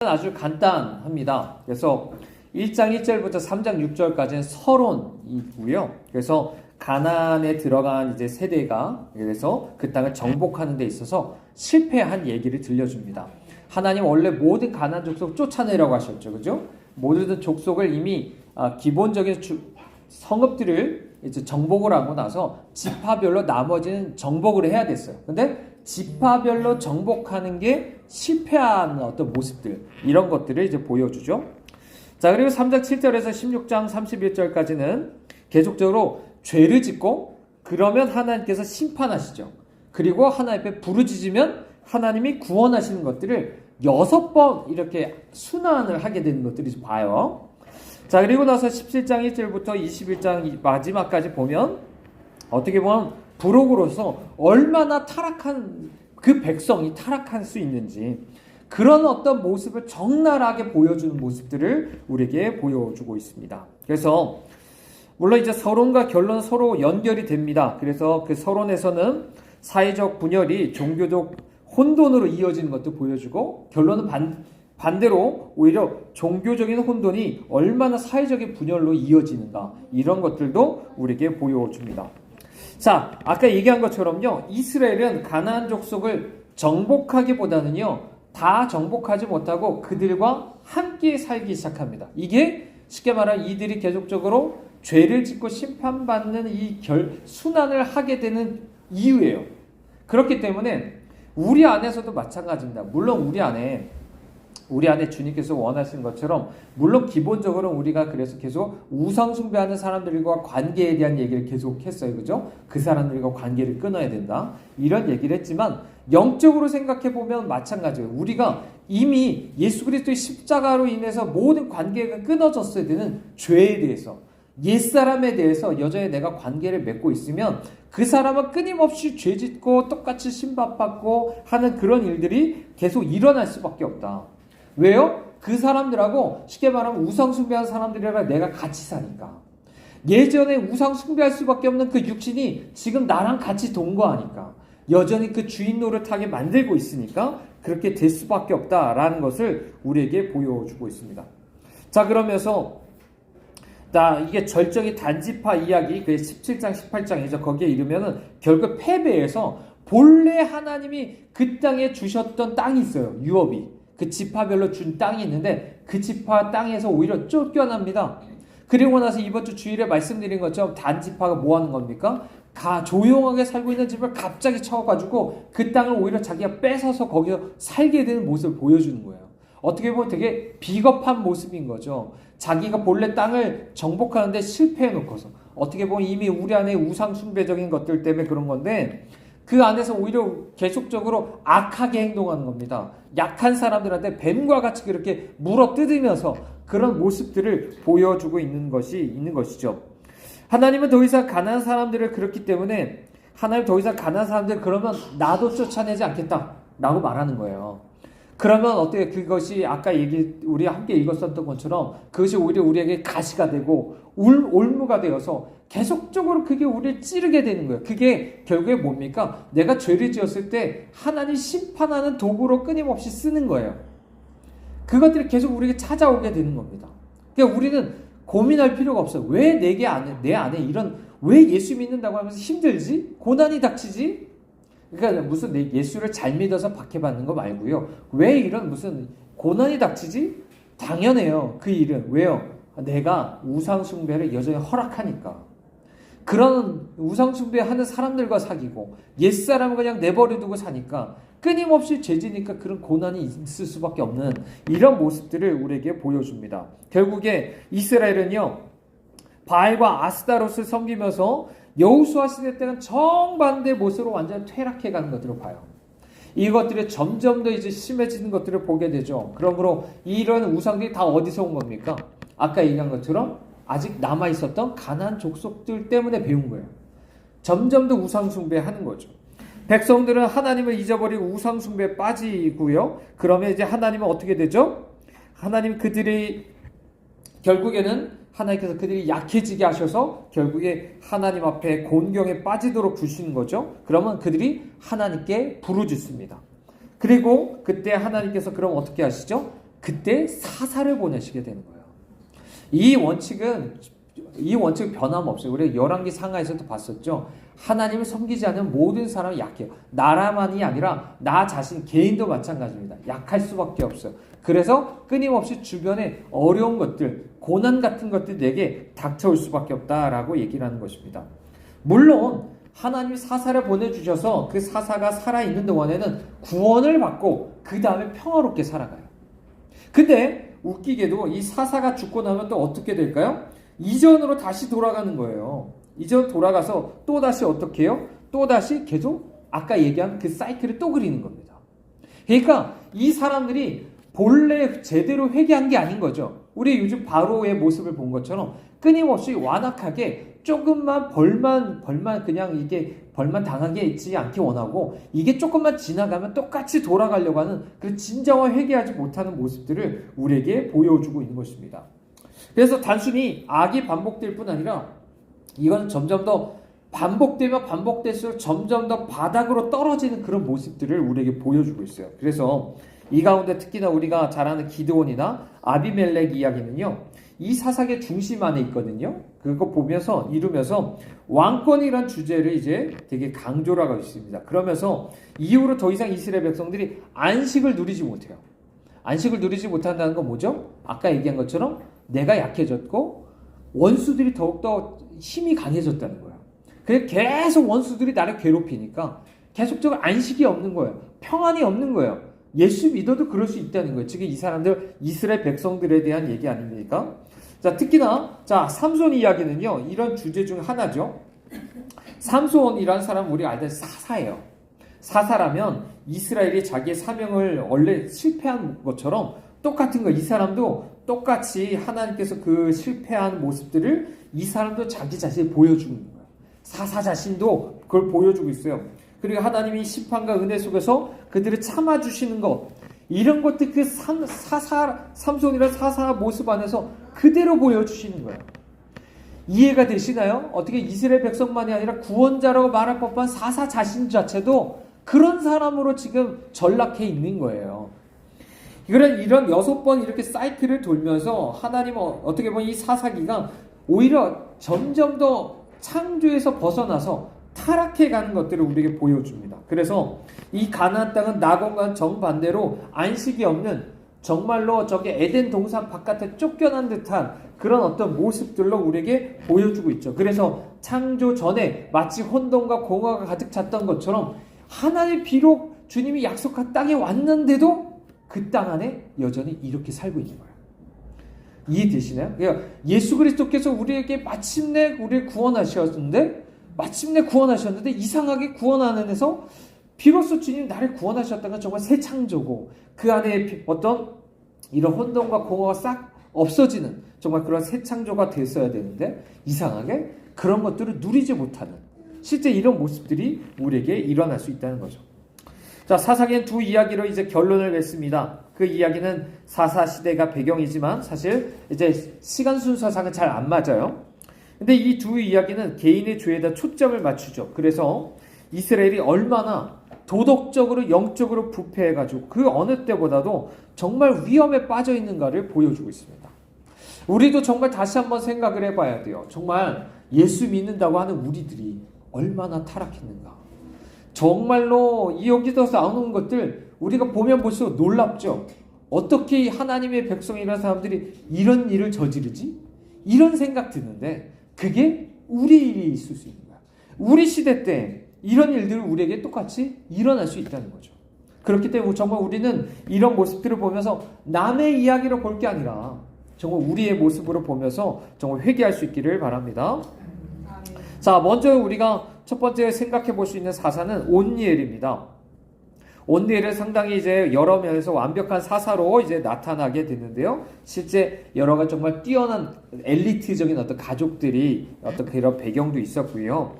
아주 간단합니다. 그래서 1장 1절부터 3장 6절까지는 서론이고요. 그래서 가나안에 들어간 이제 세대가 그래서 그 땅을 정복하는 데 있어서 실패한 얘기를 들려줍니다. 하나님 원래 모든 가나안 족속 쫓아내라고 하셨죠. 그죠? 모든 족속을 이미 기본적인 성읍들을 이제 정복을 하고 나서 지파별로 나머지는 정복을 해야 됐어요. 근데 지파별로 정복하는 게 실패한 어떤 모습들, 이런 것들을 이제 보여주죠. 자, 그리고 3장 7절에서 16장 31절까지는 계속적으로 죄를 짓고 그러면 하나님께서 심판하시죠. 그리고 하나님 앞에 부르짖으면 하나님이 구원하시는 것들을 6번 이렇게 순환을 하게 되는 것들을 봐요. 자, 그리고 나서 17장 1절부터 21장 마지막까지 보면 어떻게 보면 부록으로서 얼마나 타락한 그 백성이 타락할 수 있는지 그런 어떤 모습을 적나라하게 보여주는 모습들을 우리에게 보여주고 있습니다. 그래서 물론 이제 서론과 결론은 서로 연결이 됩니다. 그래서 그 서론에서는 사회적 분열이 종교적 혼돈으로 이어지는 것도 보여주고 결론은 반대로 오히려 종교적인 혼돈이 얼마나 사회적인 분열로 이어지는가, 이런 것들도 우리에게 보여줍니다. 자, 아까 얘기한 것처럼요, 이스라엘은 가나안 족속을 정복하기보다는요, 다 정복하지 못하고 그들과 함께 살기 시작합니다. 이게 쉽게 말하면 이들이 계속적으로 죄를 짓고 심판받는 이 순환을 하게 되는 이유예요. 그렇기 때문에 우리 안에서도 마찬가지입니다. 물론 우리 안에 주님께서 원하시는 것처럼 물론 기본적으로 우리가 그래서 계속 우상 숭배하는 사람들과 관계에 대한 얘기를 계속 했어요. 그죠? 그 사람들과 관계를 끊어야 된다, 이런 얘기를 했지만 영적으로 생각해 보면 마찬가지예요. 우리가 이미 예수 그리스도의 십자가로 인해서 모든 관계가 끊어졌어야 되는 죄에 대해서, 옛사람에 대해서 여전히 내가 관계를 맺고 있으면 그 사람은 끊임없이 죄짓고 똑같이 심판받고 하는 그런 일들이 계속 일어날 수밖에 없다. 왜요? 그 사람들하고 쉽게 말하면 우상 숭배한 사람들이랑 내가 같이 사니까. 예전에 우상 숭배할 수밖에 없는 그 육신이 지금 나랑 같이 동거하니까, 여전히 그 주인 노릇하게 만들고 있으니까 그렇게 될 수밖에 없다라는 것을 우리에게 보여주고 있습니다. 자, 그러면서 이게 절정의 단지파 이야기, 그 17장 18장이죠. 거기에 이르면은 결국 패배해서 본래 하나님이 그 땅에 주셨던 땅이 있어요. 유업이. 그 지파별로 준 땅이 있는데 그 지파 땅에서 오히려 쫓겨납니다. 그리고 나서 이번 주 주일에 말씀드린 것처럼 단지파가 뭐 하는 겁니까? 조용하게 살고 있는 집을 갑자기 쳐가지고 그 땅을 오히려 자기가 뺏어서 거기서 살게 되는 모습을 보여주는 거예요. 어떻게 보면 되게 비겁한 모습인 거죠. 자기가 본래 땅을 정복하는데 실패해 놓고서 어떻게 보면 이미 우리 안에 우상 숭배적인 것들 때문에 그런 건데 그 안에서 오히려 계속적으로 악하게 행동하는 겁니다. 약한 사람들한테 뱀과 같이 그렇게 물어 뜯으면서 그런 모습들을 보여주고 있는 것이죠. 하나님은 더 이상 가난한 사람들을 그렇기 때문에 하나님 더 이상 가난한 사람들 그러면 나도 쫓아내지 않겠다라고 말하는 거예요. 그러면 어떻게 그것이 아까 우리 함께 읽었었던 것처럼 그것이 오히려 우리에게 가시가 되고 올무가 되어서 계속적으로 그게 우리를 찌르게 되는 거예요. 그게 결국에 뭡니까? 내가 죄를 지었을 때 하나님 심판하는 도구로 끊임없이 쓰는 거예요. 그것들이 계속 우리에게 찾아오게 되는 겁니다. 그러니까 우리는 고민할 필요가 없어요. 왜 내 안에 왜 예수 믿는다고 하면서 힘들지? 고난이 닥치지? 그러니까 무슨 예수를 잘 믿어서 박해받는 거 말고요. 왜 이런 무슨 고난이 닥치지? 당연해요. 그 일은. 왜요? 내가 우상 숭배를 여전히 허락하니까. 그런 우상 숭배하는 사람들과 사귀고 옛사람을 그냥 내버려두고 사니까 끊임없이 죄지니까 그런 고난이 있을 수밖에 없는 이런 모습들을 우리에게 보여줍니다. 결국에 이스라엘은요, 바알과 아스타롯을 섬기면서 여호수아 시대 때는 정반대 모습으로 완전히 퇴락해가는 것들을 봐요. 이것들이 점점 더 이제 심해지는 것들을 보게 되죠. 그러므로 이런 우상들이 다 어디서 온 겁니까? 아까 얘기한 것처럼 아직 남아있었던 가나안 족속들 때문에 배운 거예요. 점점 더 우상 숭배하는 거죠. 백성들은 하나님을 잊어버리고 우상 숭배에 빠지고요. 그러면 이제 하나님은 어떻게 되죠? 하나님 그들이 결국에는 하나님께서 그들이 약해지게 하셔서 결국에 하나님 앞에 곤경에 빠지도록 두시는 거죠. 그러면 그들이 하나님께 부르짖습니다. 그리고 그때 하나님께서 그럼 어떻게 하시죠? 그때 사사를 보내시게 되는 거예요. 이 원칙은 변함없어요. 우리가 열왕기 상하에서도 봤었죠. 하나님을 섬기지 않는 모든 사람은 약해요. 나라만이 아니라 나 자신 개인도 마찬가지입니다. 약할 수밖에 없어요. 그래서 끊임없이 주변에 어려운 것들, 고난 같은 것들이 내게 닥쳐올 수밖에 없다라고 얘기를 하는 것입니다. 물론 하나님이 사사를 보내주셔서 그 사사가 살아있는 동안에는 구원을 받고 그 다음에 평화롭게 살아가요. 근데 웃기게도 이 사사가 죽고 나면 또 어떻게 될까요? 이전으로 다시 돌아가는 거예요. 이전 돌아가서 또다시 어떻게 해요? 또다시 계속 아까 얘기한 그 사이클을 또 그리는 겁니다. 그러니까 이 사람들이 본래 제대로 회개한 게 아닌 거죠. 우리 요즘 바로의 모습을 본 것처럼 끊임없이 완악하게 조금만 벌만 그냥 이게 벌만 당하게 있지 않기 원하고 이게 조금만 지나가면 똑같이 돌아가려고 하는 그 진정한 회개하지 못하는 모습들을 우리에게 보여주고 있는 것입니다. 그래서 단순히 악이 반복될 뿐 아니라 이건 점점 더 반복되면 반복될수록 점점 더 바닥으로 떨어지는 그런 모습들을 우리에게 보여주고 있어요. 그래서 이 가운데 특히나 우리가 잘 아는 기드온이나 아비멜렉 이야기는요, 이 사사의 중심 안에 있거든요. 그거 보면서 이루면서 왕권이란 주제를 이제 되게 강조를 하고 있습니다. 그러면서 이후로 더 이상 이스라엘 백성들이 안식을 누리지 못해요. 안식을 누리지 못한다는 건 뭐죠? 아까 얘기한 것처럼 내가 약해졌고 원수들이 더욱더 힘이 강해졌다는 거예요. 그래서 계속 원수들이 나를 괴롭히니까 계속적으로 안식이 없는 거예요. 평안이 없는 거예요. 예수 믿어도 그럴 수 있다는 거예요. 지금 이 사람들 이스라엘 백성들에 대한 얘기 아닙니까? 자, 특히나 삼손 이야기는요, 이런 주제 중 하나죠. 삼손이라는 사람은 우리가 알던 사사예요. 사사라면 이스라엘이 자기의 사명을 원래 실패한 것처럼 똑같은 거, 이 사람도 똑같이 하나님께서 그 실패한 모습들을 이 사람도 자기 자신이 보여주고 있는 거예요. 사사 자신도 그걸 보여주고 있어요. 그리고 하나님이 심판과 은혜 속에서 그들을 참아주시는 것, 이런 것들 그 삼손이라는 사사 모습 안에서 그대로 보여주시는 거예요. 이해가 되시나요? 어떻게 이스라엘 백성만이 아니라 구원자라고 말할 법한 사사 자신 자체도 그런 사람으로 지금 전락해 있는 거예요. 이런 6번 이렇게 사이클을 돌면서 하나님은 어떻게 보면 이 사사기가 오히려 점점 더 창조에서 벗어나서 타락해가는 것들을 우리에게 보여줍니다. 그래서 이 가나안 땅은 낙원과는 정반대로 안식이 없는, 정말로 저기 에덴 동산 바깥에 쫓겨난 듯한 그런 어떤 모습들로 우리에게 보여주고 있죠. 그래서 창조 전에 마치 혼돈과 공허가 가득 찼던 것처럼 하나님 비록 주님이 약속한 땅에 왔는데도 그 땅 안에 여전히 이렇게 살고 있는 거예요. 이해되시나요? 그러니까 예수 그리스도께서 우리에게 마침내 우리를 구원하셨는데 이상하게 구원 안에서 비로소 주님 나를 구원하셨다는 건 정말 새 창조고 그 안에 어떤 이런 혼돈과 공허가 싹 없어지는 정말 그런 새 창조가 됐어야 되는데 이상하게 그런 것들을 누리지 못하는 실제 이런 모습들이 우리에게 일어날 수 있다는 거죠. 자, 사사기는 두 이야기로 이제 결론을 맺습니다. 그 이야기는 사사 시대가 배경이지만 사실 이제 시간 순서상은 잘 안 맞아요. 근데 이 두 이야기는 개인의 죄에다 초점을 맞추죠. 그래서 이스라엘이 얼마나 도덕적으로 영적으로 부패해가지고 그 어느 때보다도 정말 위험에 빠져 있는가를 보여주고 있습니다. 우리도 정말 다시 한번 생각을 해봐야 돼요. 정말 예수 믿는다고 하는 우리들이 얼마나 타락했는가. 정말로 여기서 나오는 것들 우리가 보면 볼수록 놀랍죠. 어떻게 하나님의 백성이라는 사람들이 이런 일을 저지르지? 이런 생각 드는데 그게 우리 일이 있을 수 있는 거야. 우리 시대 때 이런 일들이 우리에게 똑같이 일어날 수 있다는 거죠. 그렇기 때문에 정말 우리는 이런 모습들을 보면서 남의 이야기로 볼 게 아니라 정말 우리의 모습으로 보면서 정말 회개할 수 있기를 바랍니다. 자, 먼저 우리가 첫 번째 생각해 볼 수 있는 사사는 온니엘입니다. 온니엘은 상당히 이제 여러 면에서 완벽한 사사로 이제 나타나게 됐는데요. 실제 여러 가지 정말 뛰어난 엘리트적인 어떤 가족들이 어떤 그런 배경도 있었고요.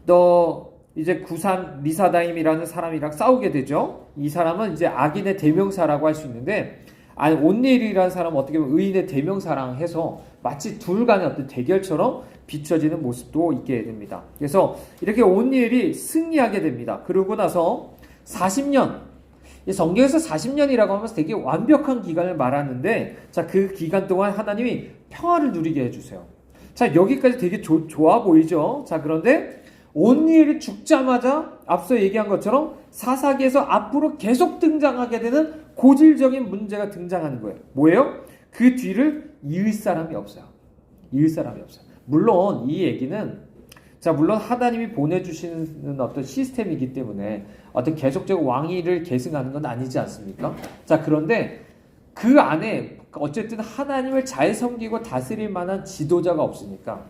또 이제 구산 미사다임이라는 사람이랑 싸우게 되죠. 이 사람은 이제 악인의 대명사라고 할 수 있는데, 온니엘이라는 사람은 어떻게 보면 의인의 대명사랑 해서 마치 둘 간의 어떤 대결처럼 비춰지는 모습도 있게 됩니다. 그래서 이렇게 온니엘이 승리하게 됩니다. 그러고 나서 40년, 이 성경에서 40년이라고 하면서 되게 완벽한 기간을 말하는데, 자, 그 기간 동안 하나님이 평화를 누리게 해주세요. 자, 여기까지 되게 좋아 보이죠? 자, 그런데 온니엘이 죽자마자 앞서 얘기한 것처럼 사사기에서 앞으로 계속 등장하게 되는 고질적인 문제가 등장하는 거예요. 뭐예요? 그 뒤를 이을 사람이 없어요. 이을 사람이 없어요. 물론 이 얘기는, 자, 물론 하나님이 보내주시는 어떤 시스템이기 때문에 어떤 계속적인 왕위를 계승하는 건 아니지 않습니까? 자, 그런데 그 안에 어쨌든 하나님을 잘 섬기고 다스릴 만한 지도자가 없으니까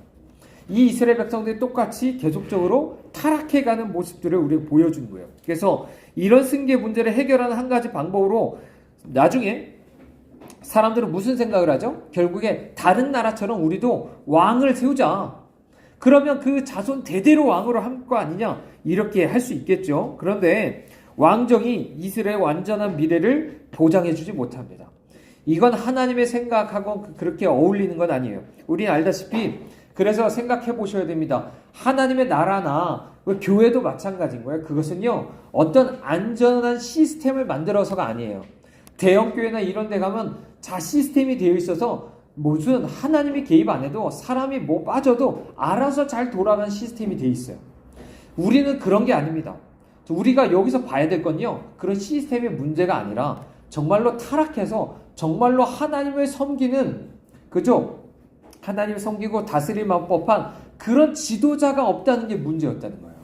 이 이스라엘 백성들이 똑같이 계속적으로 타락해가는 모습들을 우리가 보여준 거예요. 그래서 이런 승계 문제를 해결하는 한 가지 방법으로 나중에 사람들은 무슨 생각을 하죠? 결국에 다른 나라처럼 우리도 왕을 세우자. 그러면 그 자손 대대로 왕으로 할 거 아니냐? 이렇게 할 수 있겠죠. 그런데 왕정이 이스라엘의 완전한 미래를 보장해주지 못합니다. 이건 하나님의 생각하고 그렇게 어울리는 건 아니에요. 우리는 알다시피 그래서 생각해 보셔야 됩니다. 하나님의 나라나 교회도 마찬가지인 거예요. 그것은요, 어떤 안전한 시스템을 만들어서가 아니에요. 대형 교회나 이런 데 가면 자 시스템이 되어 있어서 무슨 하나님이 개입 안 해도 사람이 뭐 빠져도 알아서 잘 돌아가는 시스템이 되어 있어요. 우리는 그런 게 아닙니다. 우리가 여기서 봐야 될 건요, 그런 시스템의 문제가 아니라 정말로 타락해서 정말로 하나님을 섬기는, 그죠? 하나님을 섬기고 다스릴 법한 그런 지도자가 없다는 게 문제였다는 거예요.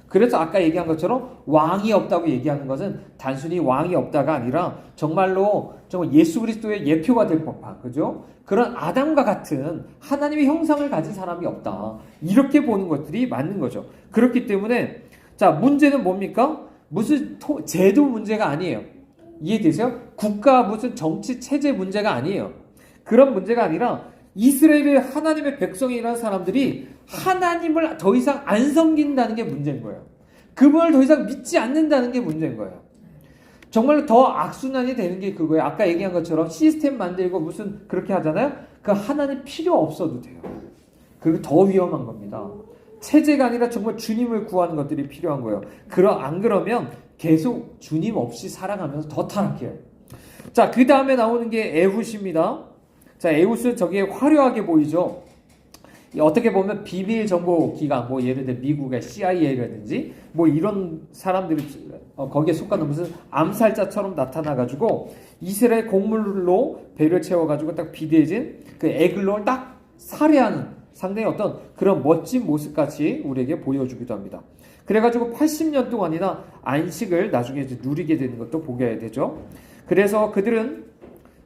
그래서 아까 얘기한 것처럼 왕이 없다고 얘기하는 것은 단순히 왕이 없다가 아니라 정말로 정말 예수 그리스도의 예표가 될 법한, 그죠? 그런 아담과 같은 하나님의 형상을 가진 사람이 없다. 이렇게 보는 것들이 맞는 거죠. 그렇기 때문에 자, 문제는 뭡니까? 무슨 제도 문제가 아니에요. 이해되세요? 국가 무슨 정치 체제 문제가 아니에요. 그런 문제가 아니라 이스라엘의 하나님의 백성이라는 사람들이 하나님을 더 이상 안 섬긴다는 게 문제인 거예요. 그분을 더 이상 믿지 않는다는 게 문제인 거예요. 정말로 더 악순환이 되는 게 그거예요. 아까 얘기한 것처럼 시스템 만들고 무슨 그렇게 하잖아요. 그 하나님 필요 없어도 돼요. 그리고 더 위험한 겁니다. 체제가 아니라 정말 주님을 구하는 것들이 필요한 거예요. 안 그러면 계속 주님 없이 살아가면서 더 타락해요. 자, 그 다음에 나오는 게 에훗입니다. 자, 에훗은 저게 화려하게 보이죠. 어떻게 보면 비밀 정보 기관, 뭐 예를 들어 미국의 CIA라든지 뭐 이런 사람들이 거기에 속하는 무슨 암살자처럼 나타나가지고 이스라엘 곡물로 배를 채워가지고 딱 비대해진 그 에글론을 딱 살해하는 상당히 어떤 그런 멋진 모습같이 우리에게 보여주기도 합니다. 그래가지고 80년 동안이나 안식을 나중에 이제 누리게 되는 것도 보게 되죠. 그래서 그들은,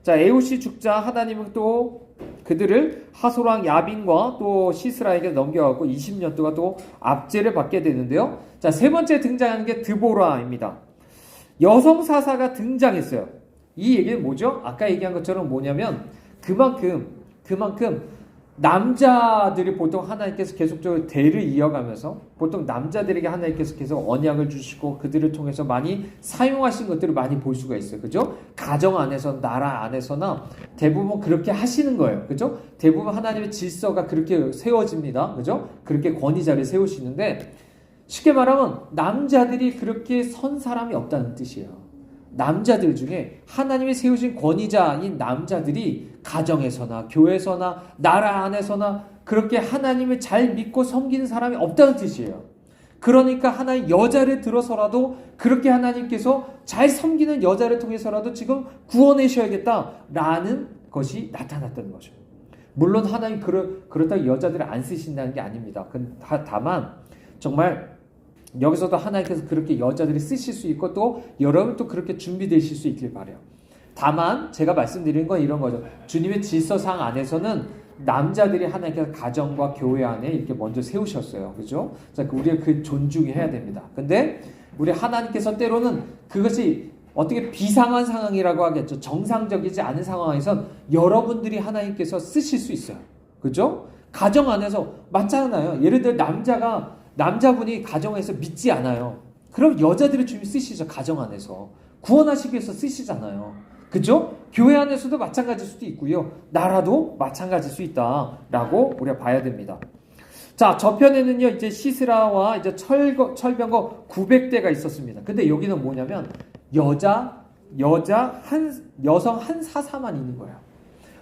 자, 에훗이 죽자 하나님은 또 그들을 하솔왕 야빈과 또 시스라에게 넘겨가고 20년 동안 또 압제를 받게 되는데요. 자, 세 번째 등장하는 게 드보라입니다. 여성 사사가 등장했어요. 이 얘기는 뭐죠? 아까 얘기한 것처럼 뭐냐면 그만큼 남자들이 보통 하나님께서 계속적으로 대를 이어가면서 보통 남자들에게 하나님께서 계속 언약을 주시고 그들을 통해서 많이 사용하신 것들을 많이 볼 수가 있어요. 그죠? 가정 안에서, 나라 안에서나 대부분 그렇게 하시는 거예요. 그죠? 대부분 하나님의 질서가 그렇게 세워집니다. 그죠? 그렇게 권위자를 세우시는데 쉽게 말하면 남자들이 그렇게 선 사람이 없다는 뜻이에요. 남자들 중에 하나님이 세우신 권위자인 남자들이 가정에서나 교회에서나 나라 안에서나 그렇게 하나님을 잘 믿고 섬기는 사람이 없다는 뜻이에요. 그러니까 하나님 여자를 들어서라도 그렇게 하나님께서 잘 섬기는 여자를 통해서라도 지금 구원하셔야겠다라는 것이 나타났다는 거죠. 물론 하나님 그렇다고 여자들을 안 쓰신다는 게 아닙니다. 다만 정말 여기서도 하나님께서 그렇게 여자들이 쓰실 수 있고 또 여러분도 그렇게 준비되실 수 있길 바라요. 다만 제가 말씀드리는 건 이런 거죠. 주님의 질서상 안에서는 남자들이 하나님께서 가정과 교회 안에 이렇게 먼저 세우셨어요. 그죠? 자, 우리가 그 존중해야 됩니다. 근데 우리 하나님께서 때로는 그것이 어떻게 비상한 상황이라고 하겠죠. 정상적이지 않은 상황에선 여러분들이 하나님께서 쓰실 수 있어요. 그죠? 가정 안에서 맞잖아요. 예를 들어 남자분이 가정에서 믿지 않아요. 그럼 여자들의 주님 쓰시죠. 가정 안에서. 구원하시기 위해서 쓰시잖아요. 그죠? 교회 안에서도 마찬가지일 수도 있고요. 나라도 마찬가지일 수 있다라고 우리가 봐야 됩니다. 자, 저편에는요, 이제 시스라와 이제 철병거 900대가 있었습니다. 근데 여기는 뭐냐면 여성 한 사사만 있는 거예요.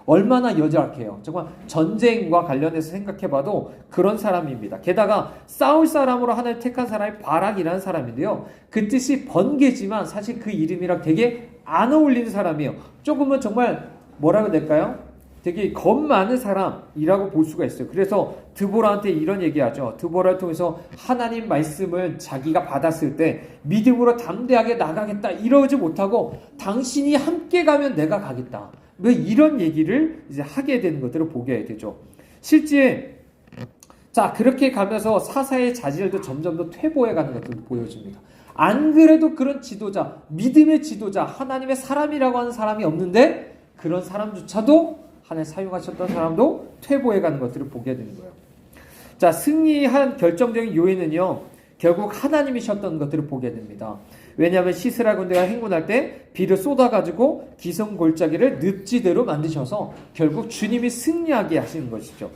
얼마나 여자악해요. 정말 전쟁과 관련해서 생각해봐도 그런 사람입니다. 게다가 싸울 사람으로 하나님 택한 사람이 바락이라는 사람인데요. 그 뜻이 번개지만 사실 그 이름이랑 되게 안 어울리는 사람이에요. 조금은 정말 뭐라고 될까요? 되게 겁 많은 사람이라고 볼 수가 있어요. 그래서 드보라한테 이런 얘기하죠. 드보라를 통해서 하나님 말씀을 자기가 받았을 때 믿음으로 담대하게 나가겠다 이러지 못하고 당신이 함께 가면 내가 가겠다. 뭐 이런 얘기를 이제 하게 되는 것들을 보게 되죠. 실제 자 그렇게 가면서 사사의 자질도 점점 더 퇴보해가는 것들을 보여줍니다. 안 그래도 그런 지도자, 믿음의 지도자, 하나님의 사람이라고 하는 사람이 없는데 그런 사람조차도 하나님 사용하셨던 사람도 퇴보해가는 것들을 보게 되는 거예요. 자 승리한 결정적인 요인은요. 결국 하나님이셨던 것들을 보게 됩니다. 왜냐하면 시스라 군대가 행군할 때 비를 쏟아가지고 기성 골짜기를 늪지대로 만드셔서 결국 주님이 승리하게 하시는 것이죠.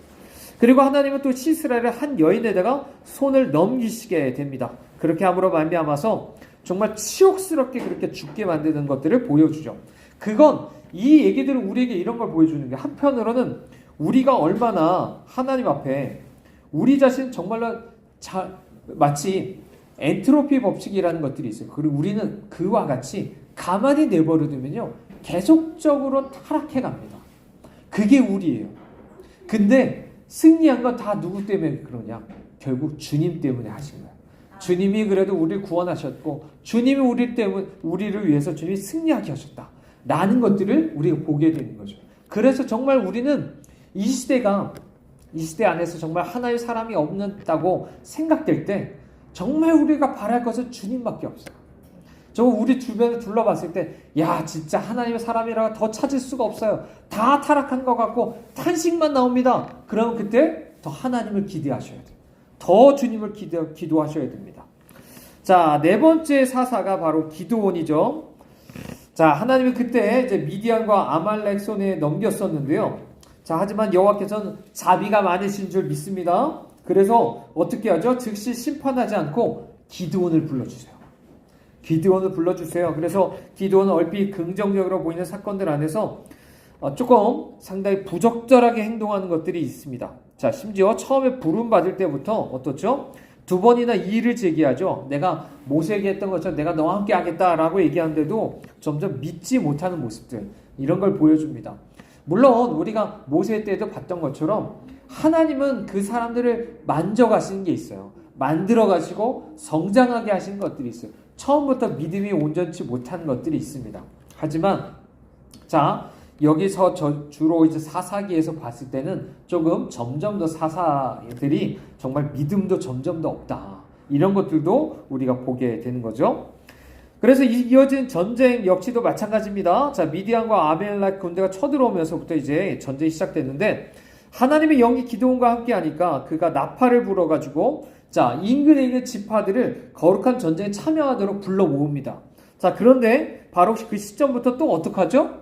그리고 하나님은 또 시스라를 한 여인에다가 손을 넘기시게 됩니다. 그렇게 함으로 말미암아서 정말 치욕스럽게 그렇게 죽게 만드는 것들을 보여주죠. 그건 이 얘기들은 우리에게 이런 걸 보여주는 게 한편으로는 우리가 얼마나 하나님 앞에 우리 자신 정말로 마치 엔트로피 법칙이라는 것들이 있어요. 그리고 우리는 그와 같이 가만히 내버려두면요 계속적으로 타락해 갑니다. 그게 우리예요. 근데 승리한 건 다 누구 때문에 그러냐? 결국 주님 때문에 하신 거예요. 주님이 그래도 우리를 구원하셨고 주님이 우리를 위해서 주님이 승리하게 하셨다 라는 것들을 우리가 보게 되는 거죠. 그래서 정말 우리는 이 시대 안에서 정말 하나의 사람이 없는다고 생각될 때 정말 우리가 바랄 것은 주님밖에 없어요. 우리 주변을 둘러봤을 때 야 진짜 하나님의 사람이라고 더 찾을 수가 없어요. 다 타락한 것 같고 탄식만 나옵니다. 그럼 그때 더 하나님을 기대하셔야 돼요. 더 주님을 기도하셔야 됩니다. 자, 네 번째 사사가 바로 기드온이죠. 자, 하나님은 그때 이제 미디안과 아말렉 손에 넘겼었는데요. 자, 하지만 여호와께서는 자비가 많으신 줄 믿습니다. 그래서 어떻게 하죠? 즉시 심판하지 않고 기드온을 불러주세요. 그래서 기드온은 얼핏 긍정적으로 보이는 사건들 안에서 조금 상당히 부적절하게 행동하는 것들이 있습니다. 자, 심지어 처음에 부름받을 때부터 어떻죠? 두 번이나 이의를 제기하죠. 내가 모세에게 했던 것처럼 내가 너와 함께 하겠다라고 얘기하는데도 점점 믿지 못하는 모습들, 이런 걸 보여줍니다. 물론 우리가 모세 때도 봤던 것처럼 하나님은 그 사람들을 만져가시는 게 있어요. 만들어가시고 성장하게 하시는 것들이 있어요. 처음부터 믿음이 온전치 못한 것들이 있습니다. 하지만 자, 여기서 주로 이제 사사기에서 봤을 때는 조금 점점 더 사사들이 정말 믿음도 점점 더 없다. 이런 것들도 우리가 보게 되는 거죠. 그래서 이어진 전쟁 역시도 마찬가지입니다. 자, 미디안과 아벨렉 군대가 쳐들어오면서부터 이제 전쟁이 시작됐는데 하나님의 영이 기드온과 함께 하니까 그가 나팔을 불어가지고 자, 인근에 있는 지파들을 거룩한 전쟁에 참여하도록 불러 모읍니다. 자, 그런데 바로 그 시점부터 또 어떡하죠?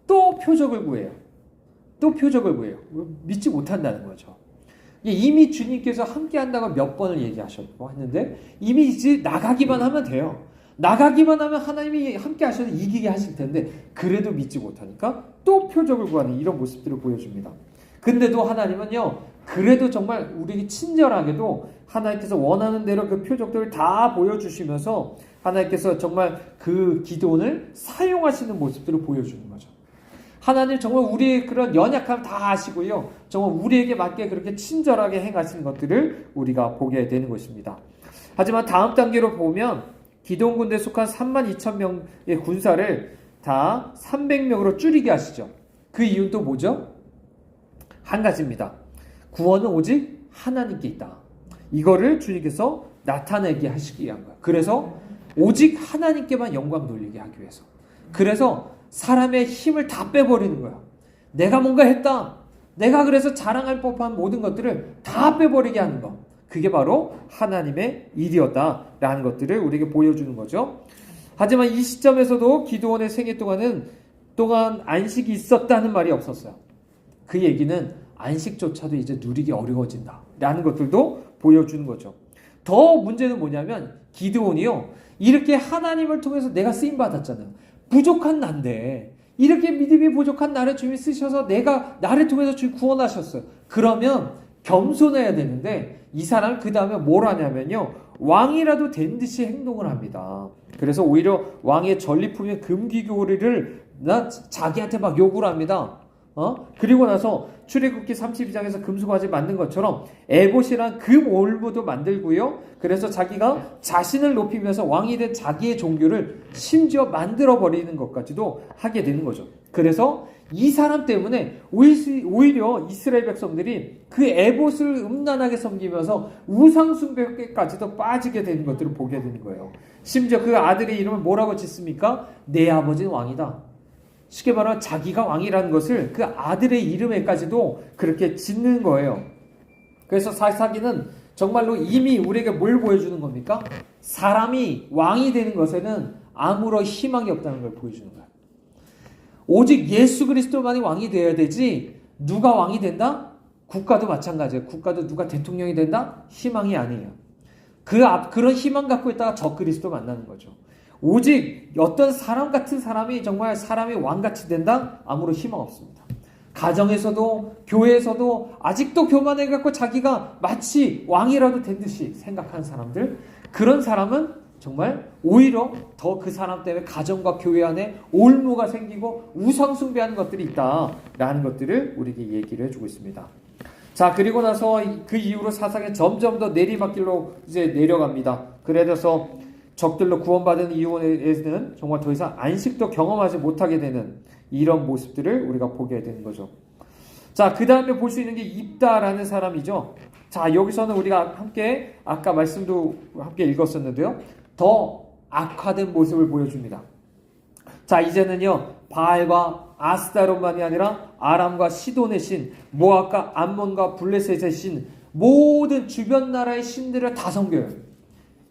또 표적을 구해요. 믿지 못한다는 거죠. 이미 주님께서 함께 한다고 몇 번을 얘기하셨고 했는데 이미 이제 나가기만 하면 돼요. 나가기만 하면 하나님이 함께 하셔서 이기게 하실 텐데 그래도 믿지 못하니까 또 표적을 구하는 이런 모습들을 보여줍니다. 근데도 하나님은요, 그래도 정말 우리에게 친절하게도 하나님께서 원하는 대로 그 표적들을 다 보여주시면서 하나님께서 정말 그 기도원을 사용하시는 모습들을 보여주는 거죠. 하나님 정말 우리의 그런 연약함 다 아시고요. 정말 우리에게 맞게 그렇게 친절하게 행하시는 것들을 우리가 보게 되는 것입니다. 하지만 다음 단계로 보면 기드온 군대에 속한 32,000명의 군사를 다 300명으로 줄이게 하시죠. 그 이유는 또 뭐죠? 한 가지입니다. 구원은 오직 하나님께 있다. 이거를 주님께서 나타내게 하시기 위한 거예요. 그래서 오직 하나님께만 영광 돌리게 하기 위해서. 그래서 사람의 힘을 다 빼버리는 거예요. 내가 뭔가 했다. 내가 그래서 자랑할 법한 모든 것들을 다 빼버리게 하는 것. 그게 바로 하나님의 일이었다라는 것들을 우리에게 보여주는 거죠. 하지만 이 시점에서도 기드온의 생애 동안 안식이 있었다는 말이 없었어요. 그 얘기는 안식조차도 이제 누리기 어려워진다라는 것들도 보여주는 거죠. 더 문제는 뭐냐면 기드온이요, 이렇게 하나님을 통해서 내가 쓰임 받았잖아요. 부족한 난데 이렇게 믿음이 부족한 나를 주님이 쓰셔서 나를 통해서 주님 구원하셨어요. 그러면 겸손해야 되는데 이 사람 그 다음에 뭘 하냐면요, 왕이라도 된 듯이 행동을 합니다. 그래서 오히려 왕의 전리품인 금귀고리를 자기한테 막 요구를 합니다. 그리고 나서 출애굽기 32장에서 금수바지 만든 것처럼 에봇이란 금 올무도 만들고요. 그래서 자기가 자신을 높이면서 왕이 된 자기의 종교를 심지어 만들어 버리는 것까지도 하게 되는 거죠. 그래서 이 사람 때문에 오히려 이스라엘 백성들이 그 에봇을 음란하게 섬기면서 우상 숭배까지도 빠지게 되는 것들을 보게 되는 거예요. 심지어 그 아들의 이름을 뭐라고 짓습니까? 내 아버지는 왕이다. 쉽게 말하면 자기가 왕이라는 것을 그 아들의 이름에까지도 그렇게 짓는 거예요. 그래서 사사기는 정말로 이미 우리에게 뭘 보여주는 겁니까? 사람이 왕이 되는 것에는 아무런 희망이 없다는 걸 보여주는 거예요. 오직 예수 그리스도만이 왕이 되어야 되지, 누가 왕이 된다? 국가도 마찬가지예요. 국가도 누가 대통령이 된다? 희망이 아니에요. 그런 희망 갖고 있다가 적 그리스도 만나는 거죠. 오직 어떤 사람 같은 사람이 정말 사람이 왕같이 된다? 아무런 희망 없습니다. 가정에서도 교회에서도 아직도 교만해갖고 자기가 마치 왕이라도 된 듯이 생각하는 사람들, 그런 사람은 정말 오히려 더 그 사람 때문에 가정과 교회 안에 올무가 생기고 우상 숭배하는 것들이 있다라는 것들을 우리에게 얘기를 해주고 있습니다. 자, 그리고 나서 그 이후로 사상이 점점 더 내리막길로 이제 내려갑니다. 그래서 적들로 구원받은 이후에는 정말 더 이상 안식도 경험하지 못하게 되는 이런 모습들을 우리가 보게 되는 거죠. 자, 그 다음에 볼 수 있는 게 입다라는 사람이죠. 자, 여기서는 우리가 함께 아까 말씀도 함께 읽었었는데요. 더 악화된 모습을 보여줍니다. 자, 이제는요, 바알과 아스타롯만이 아니라 아람과 시돈의 신, 모압과 암몬과 블레셋의 신, 모든 주변 나라의 신들을 다 섬겨요.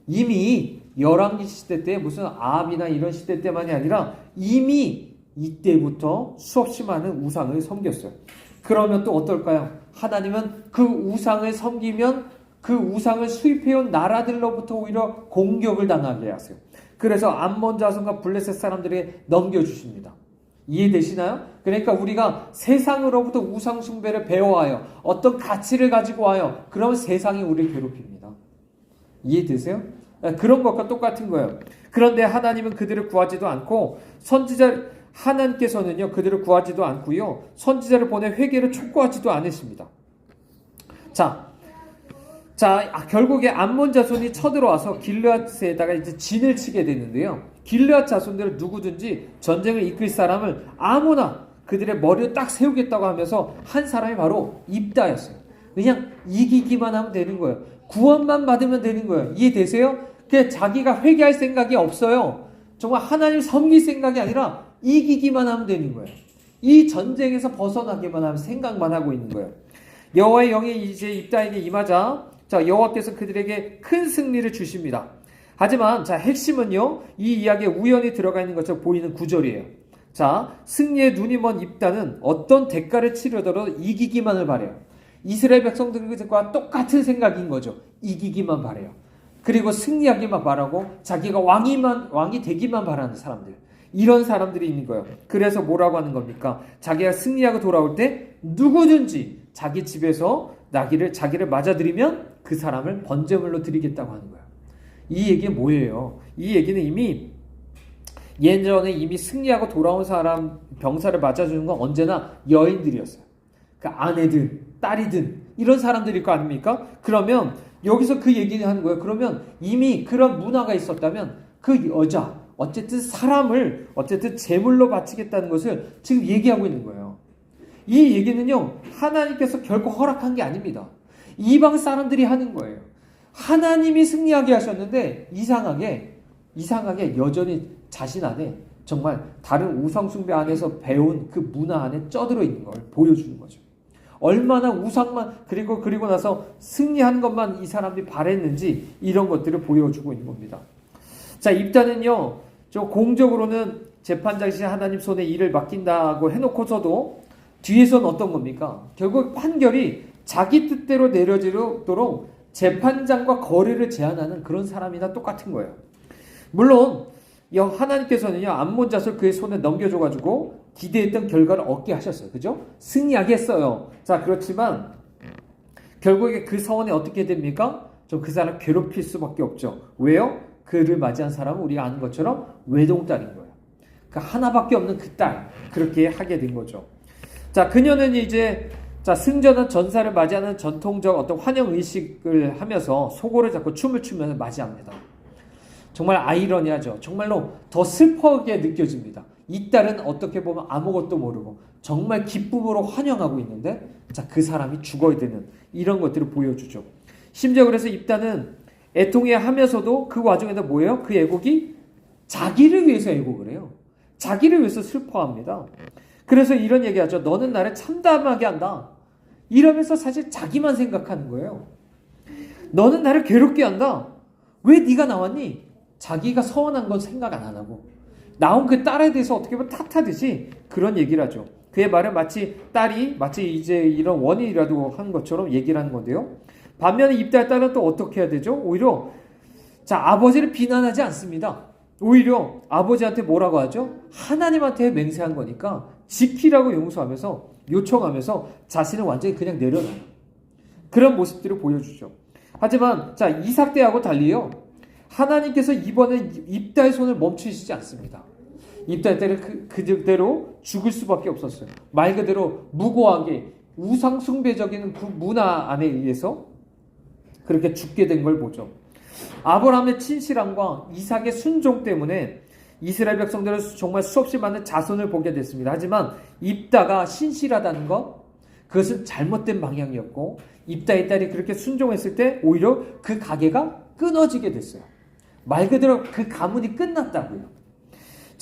이미 열왕기 시대 때 무슨 아합이나 이런 시대 때만이 아니라 이미 이때부터 수없이 많은 우상을 섬겼어요. 그러면 또 어떨까요? 하나님은 그 우상을 섬기면 그 우상을 수입해온 나라들로부터 오히려 공격을 당하게 하세요. 그래서 암몬 자손과 블레셋 사람들에게 넘겨주십니다. 이해되시나요? 그러니까 우리가 세상으로부터 우상 숭배를 배워와요. 어떤 가치를 가지고 와요. 그러면 세상이 우리를 괴롭힙니다. 이해되세요? 그런 것과 똑같은 거예요. 그런데 하나님은 그들을 구하지도 않고 하나님께서는요, 그들을 구하지도 않고요, 선지자를 보내 회개를 촉구하지도 않으십니다. 자, 결국에 암몬 자손이 쳐들어와서 길르앗에다가 이제 진을 치게 되는데요. 길르앗 자손들은 누구든지 전쟁을 이끌 사람을 아무나 그들의 머리를 딱 세우겠다고 하면서 한 사람이 바로 입다였어요. 그냥 이기기만 하면 되는 거예요. 구원만 받으면 되는 거예요. 이해되세요? 그냥 자기가 회개할 생각이 없어요. 정말 하나님 섬길 생각이 아니라 이기기만 하면 되는 거예요. 이 전쟁에서 벗어나기만 하면 생각만 하고 있는 거예요. 여호와의 영이 이제 입다에게 임하자, 자, 여호와께서 그들에게 큰 승리를 주십니다. 하지만 자, 핵심은요, 이 이야기에 우연히 들어가 있는 것처럼 보이는 구절이에요. 자, 승리의 눈이 먼 입다는 어떤 대가를 치르더라도 이기기만을 바래요. 이스라엘 백성들과 똑같은 생각인 거죠. 이기기만 바래요. 그리고 승리하기만 바라고 자기가 왕이 되기만 바라는 사람들, 이런 사람들이 있는 거예요. 그래서 뭐라고 하는 겁니까? 자기가 승리하고 돌아올 때 누구든지 자기 집에서 자기를 맞아들이면 그 사람을 번제물로 드리겠다고 하는 거예요. 이 얘기는 뭐예요? 이 얘기는 이미 예전에 이미 승리하고 돌아온 사람 병사를 맞아주는 건 언제나 여인들이었어요. 그 아내들, 딸이든 이런 사람들일 거 아닙니까? 그러면 여기서 그 얘기를 하는 거예요. 그러면 이미 그런 문화가 있었다면 그 여자, 어쨌든 사람을 제물로 바치겠다는 것을 지금 얘기하고 있는 거예요. 이 얘기는요, 하나님께서 결코 허락한 게 아닙니다. 이방 사람들이 하는 거예요. 하나님이 승리하게 하셨는데 이상하게 여전히 자신 안에 정말 다른 우상 숭배 안에서 배운 그 문화 안에 쩌들어 있는 걸 보여주는 거죠. 얼마나 우상만 그리고 나서 승리하는 것만 이 사람들이 바랬는지 이런 것들을 보여주고 있는 겁니다. 자, 입다는요, 저 공적으로는 재판장이신 하나님 손에 일을 맡긴다고 해놓고서도 뒤에서는 어떤 겁니까? 결국 판결이 자기 뜻대로 내려지도록 재판장과 거래를 제한하는 그런 사람이나 똑같은 거예요. 물론 하나님께서는요 암몬 자손 그의 손에 넘겨줘가지고 기대했던 결과를 얻게 하셨어요. 그죠? 승리하게 했어요. 자, 그렇지만 결국에 그 사원이 어떻게 됩니까? 좀 그 사람 괴롭힐 수밖에 없죠. 왜요? 그를 맞이한 사람은 우리가 아는 것처럼 외동딸인 거예요. 그 하나밖에 없는 그 딸, 그렇게 하게 된 거죠. 자, 그녀는 이제 승전한 전사를 맞이하는 전통적 어떤 환영 의식을 하면서 소고를 잡고 춤을 추면서 맞이합니다. 정말 아이러니하죠. 정말로 더 슬퍼하게 느껴집니다. 이 딸은 어떻게 보면 아무것도 모르고 정말 기쁨으로 환영하고 있는데 그 사람이 죽어야 되는 이런 것들을 보여주죠. 심지어 그래서 입다는 애통해 하면서도 그 와중에도 뭐예요? 그 애곡이 자기를 위해서 애곡을 해요. 자기를 위해서 슬퍼합니다. 그래서 이런 얘기하죠. 너는 나를 참담하게 한다. 이러면서 사실 자기만 생각하는 거예요. 너는 나를 괴롭게 한다. 왜 네가 나왔니? 자기가 서운한 건 생각 안 하고 나온 그 딸에 대해서 어떻게 보면 탓하듯이 그런 얘기를 하죠. 그의 말은 마치 딸이 이제 이런 원인이라도 한 것처럼 얘기를 하는 건데요. 반면에 입다의 딸은 또 어떻게 해야 되죠? 오히려 아버지를 비난하지 않습니다. 오히려 아버지한테 뭐라고 하죠? 하나님한테 맹세한 거니까 지키라고 용서하면서 요청하면서 자신을 완전히 그냥 내려놔요. 그런 모습들을 보여주죠. 하지만 이삭 때하고 달리요. 하나님께서 이번에 입다의 손을 멈추시지 않습니다. 입다의 때는 그대로 죽을 수밖에 없었어요. 말 그대로 무고하게 우상숭배적인 그 문화 안에 의해서 그렇게 죽게 된 걸 보죠. 아브라함의 친실함과 이삭의 순종 때문에 이스라엘 백성들은 정말 수없이 많은 자손을 보게 됐습니다. 하지만 입다가 신실하다는 것, 그것은 잘못된 방향이었고 입다의 딸이 그렇게 순종했을 때 오히려 그 가계가 끊어지게 됐어요. 말 그대로 그 가문이 끝났다고요.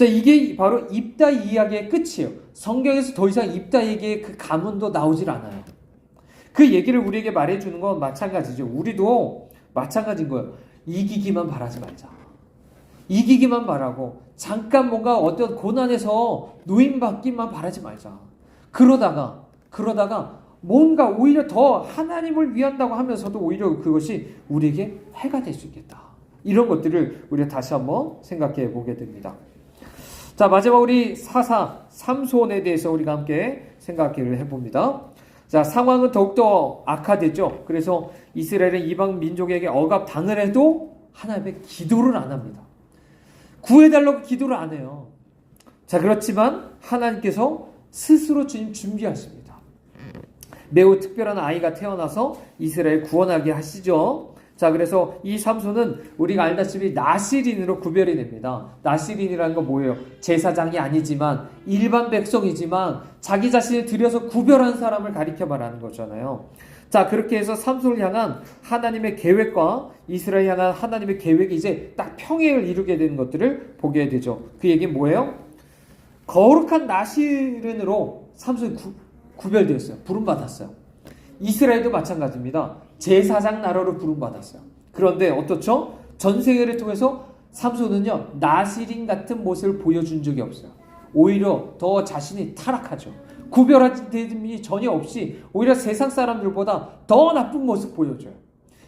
이게 바로 입다 이야기의 끝이에요. 성경에서 더 이상 입다 얘기의 그 가문도 나오질 않아요. 그 얘기를 우리에게 말해주는 건 마찬가지죠. 우리도 마찬가지인 거예요. 이기기만 바라지 말자. 이기기만 바라고 잠깐 뭔가 어떤 고난에서 노임받기만 바라지 말자. 그러다가 뭔가 오히려 더 하나님을 위한다고 하면서도 오히려 그것이 우리에게 해가 될 수 있겠다. 이런 것들을 우리가 다시 한번 생각해 보게 됩니다. 자, 마지막 우리 사사 삼손에 대해서 우리가 함께 생각을 해봅니다. 자, 상황은 더욱더 악화됐죠. 그래서 이스라엘은 이방 민족에게 억압당을 해도 하나님의 기도를 안 합니다. 구해달라고 기도를 안 해요. 자, 그렇지만 하나님께서 스스로 주님 준비하십니다. 매우 특별한 아이가 태어나서 이스라엘 구원하게 하시죠. 자, 그래서 이 삼손은 우리가 알다시피 나시린으로 구별이 됩니다. 나시린이라는 건 뭐예요? 제사장이 아니지만 일반 백성이지만 자기 자신을 들여서 구별한 사람을 가리켜 말하는 거잖아요. 자, 그렇게 해서 삼손을 향한 하나님의 계획과 이스라엘 향한 하나님의 계획이 이제 딱 평행을 이루게 되는 것들을 보게 되죠. 그 얘기는 뭐예요? 거룩한 나시린으로 삼손이 구별되었어요. 부름받았어요. 이스라엘도 마찬가지입니다. 제사장 나라로 부름받았어요. 그런데 어떻죠? 전세계를 통해서 삼손은요 나시린 같은 모습을 보여준 적이 없어요. 오히려 더 자신이 타락하죠. 구별됨이 전혀 없이 오히려 세상 사람들보다 더 나쁜 모습 보여줘요.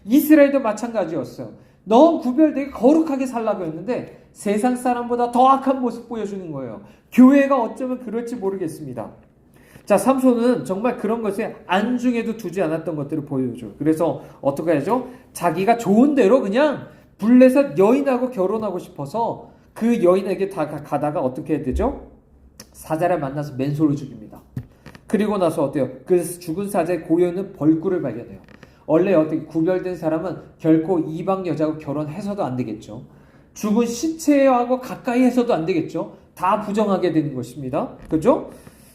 이스라엘도 마찬가지였어요. 너무 구별되게 거룩하게 살라고 했는데 세상 사람보다 더 악한 모습 보여주는 거예요. 교회가 어쩌면 그럴지 모르겠습니다. 자, 삼손은 정말 그런 것에 안중에도 두지 않았던 것들을 보여줘. 그래서 어떻게 하죠? 자기가 좋은 대로 그냥 블레셋 여인하고 결혼하고 싶어서 그 여인에게 다 가다가 어떻게 해야 되죠? 사자를 만나서 맨손을 죽입니다. 그리고 나서 어때요? 그 죽은 사자의 고여있는 벌꿀을 발견해요. 원래 어떻게 구별된 사람은 결코 이방 여자하고 결혼해서도 안 되겠죠. 죽은 시체하고 가까이 해서도 안 되겠죠. 다 부정하게 되는 것입니다. 그죠?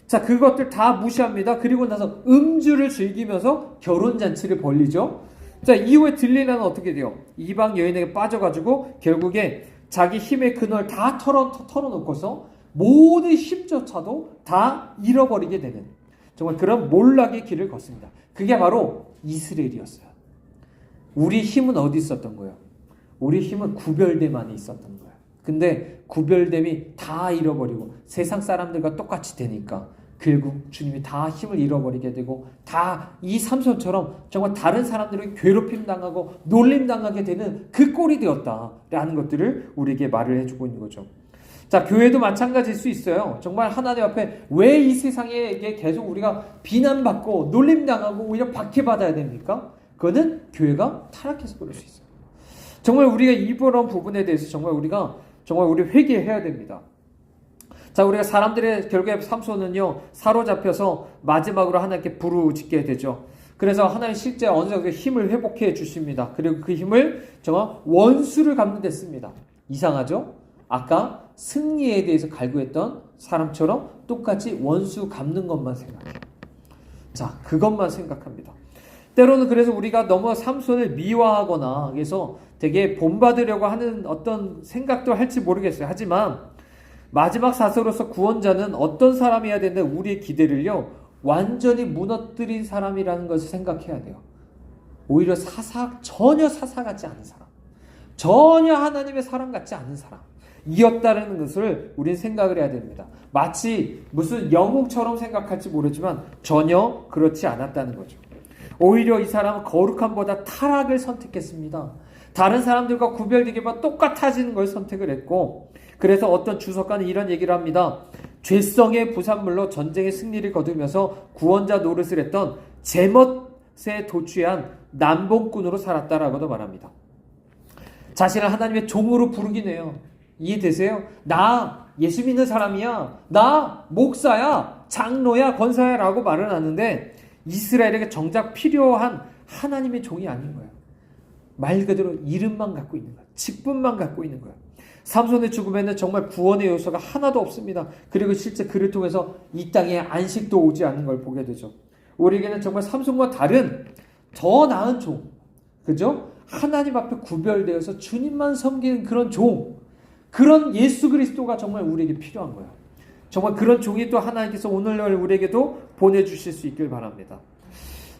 자, 그것들 다 무시합니다. 그리고 나서 음주를 즐기면서 결혼잔치를 벌리죠. 자, 이후에 들릴라는 어떻게 돼요? 이방 여인에게 빠져가지고 결국에 자기 힘의 근원을 다 털어놓고서 모든 힘조차도 다 잃어버리게 되는 정말 그런 몰락의 길을 걷습니다. 그게 바로 이스라엘이었어요. 우리 힘은 어디 있었던 거예요? 우리 힘은 구별됨 안에 있었던 거예요. 근데 구별됨이 다 잃어버리고 세상 사람들과 똑같이 되니까 결국 주님이 다 힘을 잃어버리게 되고 다 이 삼손처럼 정말 다른 사람들에게 괴롭힘 당하고 놀림 당하게 되는 그 꼴이 되었다라는 것들을 우리에게 말을 해주고 있는 거죠. 자, 교회도 마찬가지일 수 있어요. 정말 하나님 앞에 왜 이 세상에 계속 우리가 비난받고 놀림당하고 오히려 박해받아야 됩니까? 그거는 교회가 타락해서 그럴 수 있어요. 정말 우리가 이런 부분에 대해서 정말 우리 회개해야 됩니다. 자, 우리가 사람들의 결국에 삼손은요, 사로잡혀서 마지막으로 하나님께 부르짖게 되죠. 그래서 하나님 실제 어느 정도 힘을 회복해 주십니다. 그리고 그 힘을 정말 원수를 갚는 데 씁니다. 이상하죠? 아까 승리에 대해서 갈구했던 사람처럼 똑같이 원수 갚는 것만 생각해요. 자, 그것만 생각합니다. 때로는 그래서 우리가 너무 삼손을 미화하거나 그래서 되게 본받으려고 하는 어떤 생각도 할지 모르겠어요. 하지만 마지막 사서로서 구원자는 어떤 사람이어야 되는데 우리의 기대를요, 완전히 무너뜨린 사람이라는 것을 생각해야 돼요. 오히려 전혀 사사 같지 않은 사람, 전혀 하나님의 사람 같지 않은 사람 이었다는 것을 우리는 생각을 해야 됩니다. 마치 무슨 영웅처럼 생각할지 모르지만 전혀 그렇지 않았다는 거죠. 오히려 이 사람은 거룩함보다 타락을 선택했습니다. 다른 사람들과 구별되기만 똑같아지는 걸 선택을 했고, 그래서 어떤 주석가는 이런 얘기를 합니다. 죄성의 부산물로 전쟁의 승리를 거두면서 구원자 노릇을 했던 제멋에 도취한 남봉꾼으로 살았다라고도 말합니다. 자신을 하나님의 종으로 부르긴 해요. 이해되세요? 나 예수 믿는 사람이야. 나 목사야. 장로야. 권사야. 라고 말은 하는데 이스라엘에게 정작 필요한 하나님의 종이 아닌 거예요. 말 그대로 이름만 갖고 있는 거예요. 직분만 갖고 있는 거예요. 삼손의 죽음에는 정말 구원의 요소가 하나도 없습니다. 그리고 실제 그를 통해서 이 땅에 안식도 오지 않는 걸 보게 되죠. 우리에게는 정말 삼손과 다른 더 나은 종, 그죠? 하나님 앞에 구별되어서 주님만 섬기는 그런 종, 그런 예수 그리스도가 정말 우리에게 필요한 거예요. 정말 그런 종이 또 하나님께서 오늘날 우리에게도 보내주실 수 있길 바랍니다.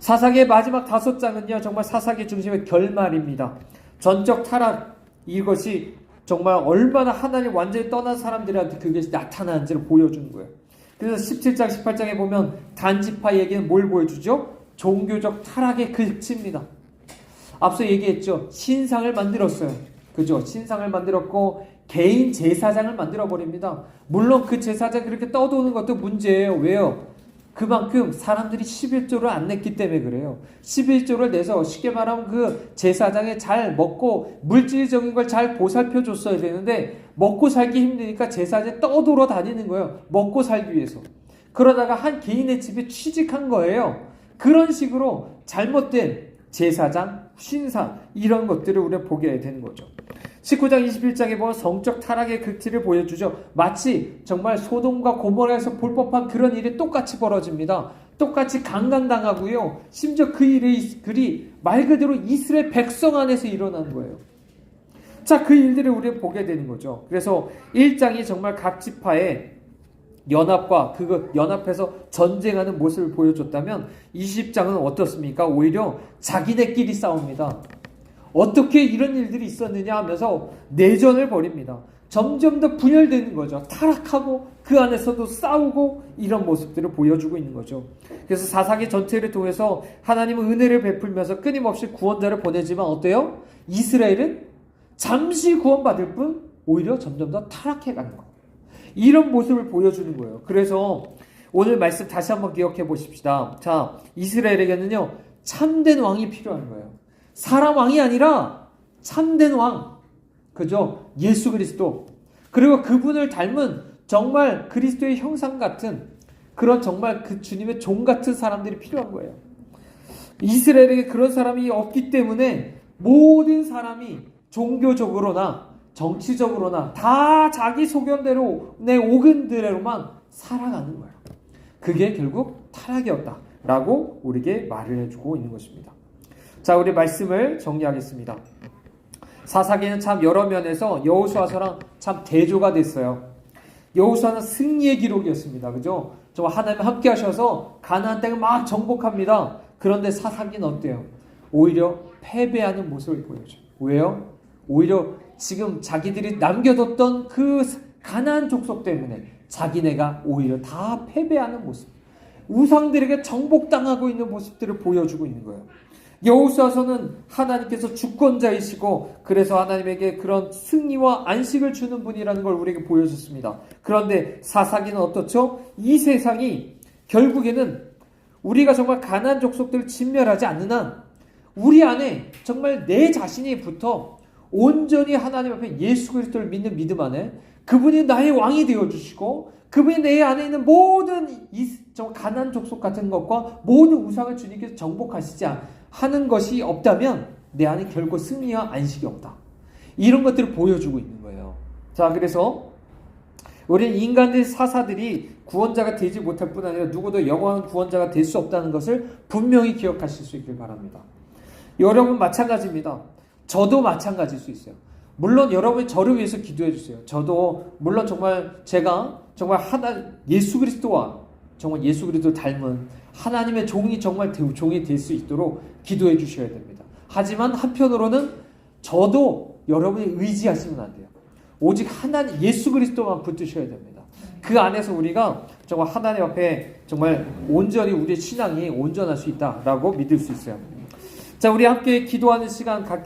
사사기의 마지막 5장은요, 정말 사사기 중심의 결말입니다. 전적 타락, 이것이 정말 얼마나 하나님 완전히 떠난 사람들한테 그게 나타나는지를 보여주는 거예요. 그래서 17장, 18장에 보면 단지파에게는 뭘 보여주죠? 종교적 타락의 극치입니다. 앞서 얘기했죠. 신상을 만들었어요. 그죠? 신상을 만들었고 개인 제사장을 만들어버립니다. 물론 그 제사장 그렇게 떠도는 것도 문제예요. 왜요? 그만큼 사람들이 11조를 안 냈기 때문에 그래요. 11조를 내서 쉽게 말하면 그 제사장에 잘 먹고 물질적인 걸 잘 보살펴 줬어야 되는데 먹고 살기 힘드니까 제사장에 떠돌아 다니는 거예요. 먹고 살기 위해서. 그러다가 한 개인의 집에 취직한 거예요. 그런 식으로 잘못된 제사장, 신상 이런 것들을 우리가 보게 되는 거죠. 19장 21장에 보면 성적 타락의 극치를 보여주죠. 마치 정말 소돔과 고모라에서 볼 법한 그런 일이 똑같이 벌어집니다. 똑같이 강간당하고요. 심지어 그 일이 말 그대로 이스라엘 백성 안에서 일어난 거예요. 자, 그 일들을 우리가 보게 되는 거죠. 그래서 1장이 정말 각 지파의 연합과 연합해서 전쟁하는 모습을 보여줬다면 20장은 어떻습니까? 오히려 자기네끼리 싸웁니다. 어떻게 이런 일들이 있었느냐 하면서 내전을 벌입니다. 점점 더 분열되는 거죠. 타락하고 그 안에서도 싸우고 이런 모습들을 보여주고 있는 거죠. 그래서 사사기 전체를 통해서 하나님은 은혜를 베풀면서 끊임없이 구원자를 보내지만 어때요? 이스라엘은 잠시 구원받을 뿐 오히려 점점 더 타락해가는 거예요. 이런 모습을 보여주는 거예요. 그래서 오늘 말씀 다시 한번 기억해 보십시다. 자, 이스라엘에게는요 참된 왕이 필요한 거예요. 사람 왕이 아니라 참된 왕, 그죠? 예수 그리스도. 그리고 그분을 닮은 정말 그리스도의 형상 같은 그런 정말 그 주님의 종 같은 사람들이 필요한 거예요. 이스라엘에게 그런 사람이 없기 때문에 모든 사람이 종교적으로나 정치적으로나 다 자기 소견대로 내 오근대로만 살아가는 거예요. 그게 결국 타락이었다라고 우리에게 말을 해주고 있는 것입니다. 자, 우리 말씀을 정리하겠습니다. 사사기는 참 여러 면에서 여호수아서랑 참 대조가 됐어요. 여호수아는 승리의 기록이었습니다. 그죠? 정말 하나님 함께 하셔서 가나안 땅을 막 정복합니다. 그런데 사사기는 어때요? 오히려 패배하는 모습을 보여줘요. 왜요? 오히려 지금 자기들이 남겨뒀던 그 가나안 족속 때문에 자기네가 오히려 다 패배하는 모습, 우상들에게 정복당하고 있는 모습들을 보여주고 있는 거예요. 여호수아서는 하나님께서 주권자이시고 그래서 하나님에게 그런 승리와 안식을 주는 분이라는 걸 우리에게 보여줬습니다. 그런데 사사기는 어떻죠? 이 세상이 결국에는 우리가 정말 가나안 족속들을 진멸하지 않는 한 우리 안에 정말 내 자신이부터 온전히 하나님 앞에 예수 그리스도를 믿는 믿음 안에 그분이 나의 왕이 되어주시고 그분이 내 안에 있는 모든 가나안 족속 같은 것과 모든 우상을 주님께서 정복하시지 하는 것이 없다면 내 안에 결코 승리와 안식이 없다. 이런 것들을 보여주고 있는 거예요. 자, 그래서 우리는 인간들 사사들이 구원자가 되지 못할 뿐 아니라 누구도 영원한 구원자가 될 수 없다는 것을 분명히 기억하실 수 있길 바랍니다. 여러분 마찬가지입니다. 저도 마찬가지일 수 있어요. 물론 여러분이 저를 위해서 기도해 주세요. 저도 물론 정말 제가 정말 예수 그리스도와 정말 예수 그리스도 닮은 하나님의 종이 정말 종이 될 수 있도록 기도해 주셔야 됩니다. 하지만 한편으로는 저도 여러분이 의지하시면 안 돼요. 오직 하나님 예수 그리스도만 붙드셔야 됩니다. 그 안에서 우리가 정말 하나님 앞에 정말 온전히 우리의 신앙이 온전할 수 있다라고 믿을 수 있어요. 자, 우리 함께 기도하는 시간 갖겠습니다.